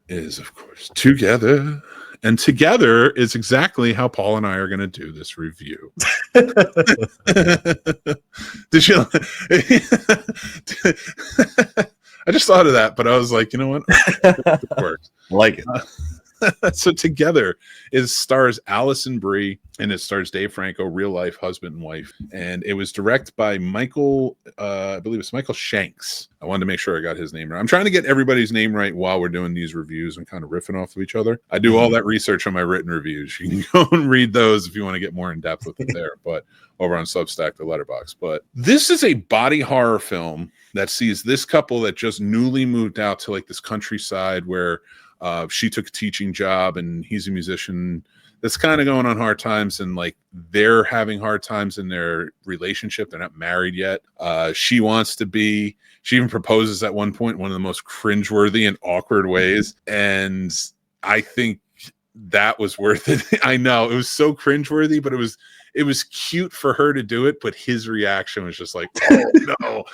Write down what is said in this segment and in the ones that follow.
is, of course, Together. And Together is exactly how Paul and I are going to do this review. Did you? I just thought of that, but I was like, you know what? It works. I like it. So Together stars Allison Brie, and it stars Dave Franco, real life husband and wife. And it was directed by Michael, I believe it's Michael Shanks. I wanted to make sure I got his name right. I'm trying to get everybody's name right while we're doing these reviews and kind of riffing off of each other. I do all that research on my written reviews. You can go and read those if you want to get more in depth with it there, but over on Substack, the Letterbox. But this is a body horror film that sees this couple that just newly moved out to like this countryside where she took a teaching job and he's a musician that's kind of going on hard times, and like they're having hard times in their relationship. They're not married yet. She wants to be. She even proposes at one point, one of the most cringeworthy and awkward ways. And I think that was worth it. I know it was so cringeworthy, but it was cute for her to do it. But his reaction was just like, oh no.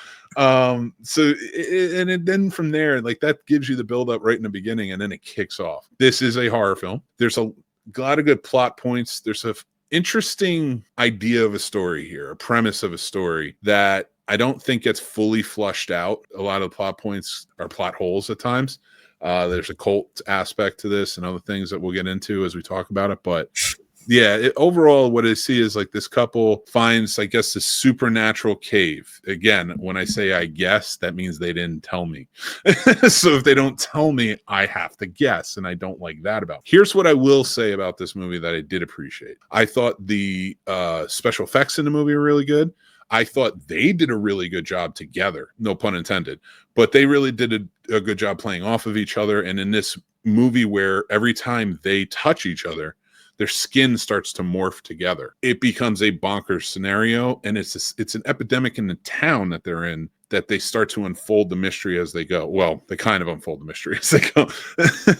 Then from there, like that gives you the build up right in the beginning, and then it kicks off. This is a horror film. There's a lot of good plot points. There's a interesting idea of a story here, a premise of a story that I don't think gets fully flushed out. A lot of the plot points are plot holes at times. There's a cult aspect to this and other things that we'll get into as we talk about it. But yeah, overall, what I see is like this couple finds, I guess, this supernatural cave. Again, when I say I guess, that means they didn't tell me. So if they don't tell me, I have to guess, and I don't like that about it. Here's what I will say about this movie that I did appreciate. I thought the special effects in the movie were really good. I thought they did a really good job together, no pun intended, but they really did a good job playing off of each other. And in this movie where every time they touch each other, their skin starts to morph together, it becomes a bonkers scenario. And it's an epidemic in the town that they're in, that they start to unfold the mystery as they go. Well, they kind of unfold the mystery as they go.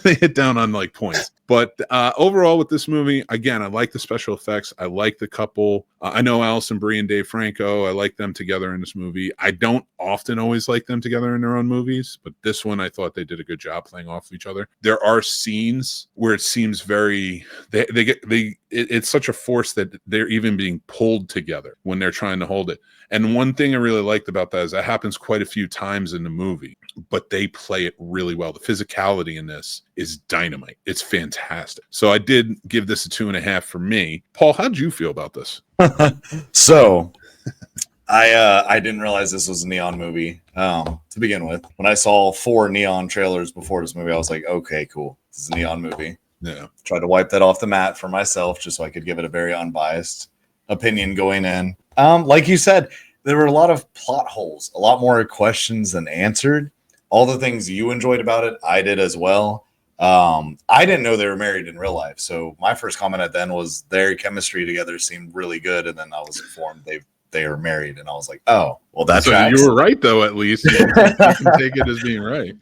They hit down on like points. But overall with this movie, again, I like the special effects. I like the couple. I know Allison Brie and Dave Franco. I like them together in this movie. I don't often always like them together in their own movies, but this one I thought they did a good job playing off of each other. There are scenes where it seems very it's such a force that they're even being pulled together when they're trying to hold it. And one thing I really liked about that is that happens quite a few times in the movie, but they play it really well. The physicality in this is dynamite. It's fantastic. So I did give this a 2.5 for me. Paul, how did you feel about this? So I didn't realize this was a neon movie to begin with. When I saw 4 neon trailers before this movie, I was like, okay, cool. This is a neon movie. Yeah. Tried to wipe that off the mat for myself just so I could give it a very unbiased opinion going in. Like you said, there were a lot of plot holes, a lot more questions than answered. All the things you enjoyed about it, I did as well. I didn't know they were married in real life. So my first comment at then was their chemistry together seemed really good. And then I was informed they are married. And I was like, oh, well, that's so you were right, though, at least. You can take it as being right.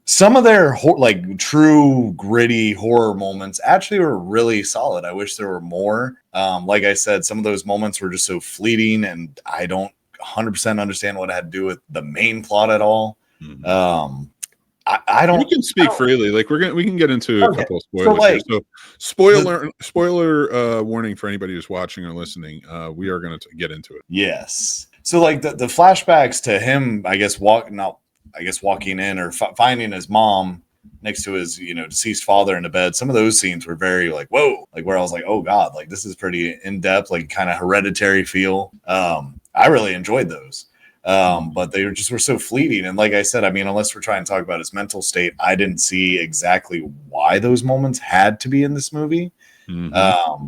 Some of their like true gritty horror moments actually were really solid. I wish there were more. Like I said, some of those moments were just so fleeting, and I don't 100% understand what it had to do with the main plot at all. Mm-hmm. I don't. We can speak freely. Like we can get into a couple of spoilers. So spoiler warning for anybody who's watching or listening. We are going to get into it. Yes. So like the flashbacks to him, I guess walking in or finding his mom next to his, deceased father in the bed. Some of those scenes were very like, whoa, like where I was like, oh God, like this is pretty in depth, like kind of hereditary feel. I really enjoyed those. But they were so fleeting. And like I said, I mean, unless we're trying to talk about his mental state, I didn't see exactly why those moments had to be in this movie. Mm-hmm.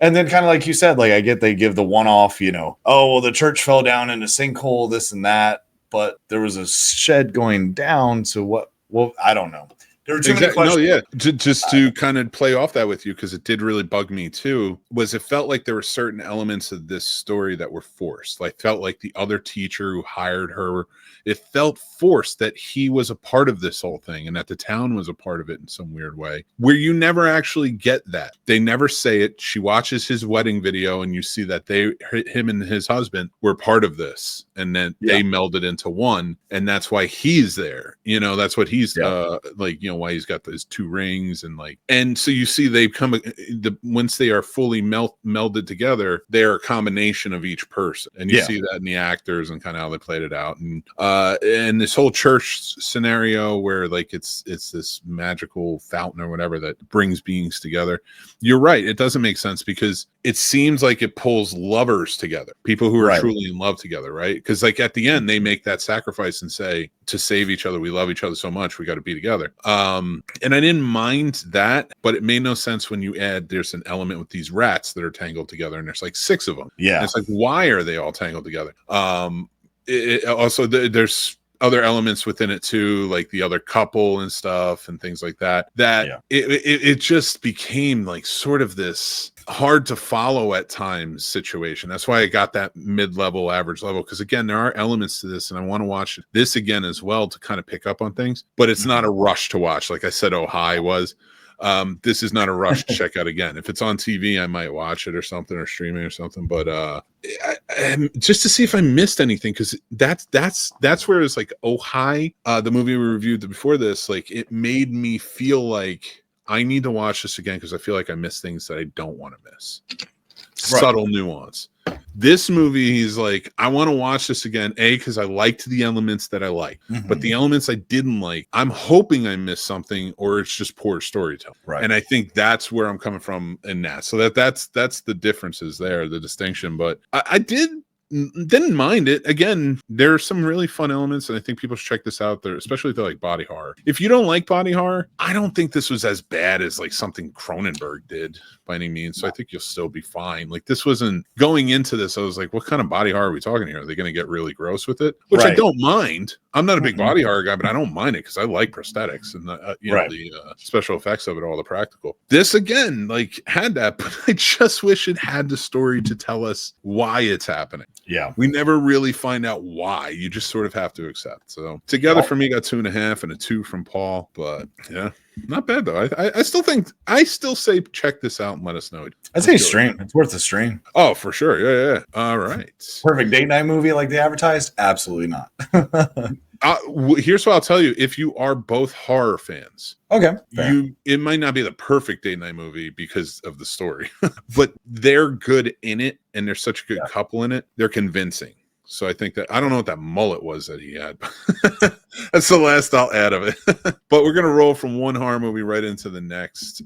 And then kind of like you said, like I get they give the one-off, oh, well, the church fell down in a sinkhole, this and that. But there was a shed going down. So what? Well, I don't know. There were too many questions. No, yeah. Just to kind of play off that with you, because it did really bug me too, was it felt like there were certain elements of this story that were forced. Like felt like the other teacher who hired her, it felt forced that he was a part of this whole thing and that the town was a part of it in some weird way, where you never actually get that. They never say it. She watches his wedding video and you see that him and his husband were part of this, and then they melded into one, and that's why he's there. That's what he's why he's got those two rings, and so you see they come once they are fully melded together, they are a combination of each person, and you see that in the actors and kind of how they played it out, and this whole church scenario where like it's this magical fountain or whatever that brings beings together. You're right, it doesn't make sense because it seems like it pulls lovers together, people who are truly in love together, right? Because like at the end they make that sacrifice and say, to save each other, we love each other so much, we got to be together. And I didn't mind that, but it made no sense when you add there's an element with these rats that are tangled together, and there's like 6 of them. Yeah, and it's like, why are they all tangled together? Also there's other elements within it too, like the other couple and stuff and things like that, it just became like sort of this hard to follow at times situation. That's why I got that mid-level, average level, because again, there are elements to this and I want to watch this again as well to kind of pick up on things, but it's not a rush to watch. Like I said, Oh Hi was. This is not a rush to check out again. If it's on TV, I might watch it or something, or streaming or something. But just to see if I missed anything, because that's where it's like Oh Hi, the movie we reviewed before this, like it made me feel like I need to watch this again because I feel like I missed things that I don't want to miss. Subtle nuance. This movie, he's like, I want to watch this again, because I liked the elements that I liked, but the elements I didn't like, I'm hoping I missed something, or it's just poor storytelling. Right. And I think that's where I'm coming from in that. So that's the differences there, the distinction. But I didn't mind it. Again, there are some really fun elements, and I think people should check this out there, especially if they like body horror. If you don't like body horror, I don't think this was as bad as like something Cronenberg did by any means. So I think you'll still be fine. Like this wasn't, going into this, I was like, what kind of body horror are we talking here? Are they going to get really gross with it? Which I don't mind. I'm not a big body horror guy, but I don't mind it because I like prosthetics and the special effects of it, all the practical. This again, like had that, but I just wish it had the story to tell us why it's happening. Yeah, we never really find out why. You just sort of have to accept. So together for me, got 2.5 and a 2 from Paul. But yeah, not bad though. I still say check this out and let us know. I'd say stream. It's worth a stream. Oh, for sure. Yeah. All right. Perfect date night movie like they advertised? Absolutely not. Here's what I'll tell you: if you are both horror fans, it might not be the perfect date night movie because of the story, but they're good in it, and they're such a good couple in it. They're convincing. So I think that, I don't know what that mullet was that he had. That's the last I'll add of it. But we're gonna roll from one horror movie right into the next.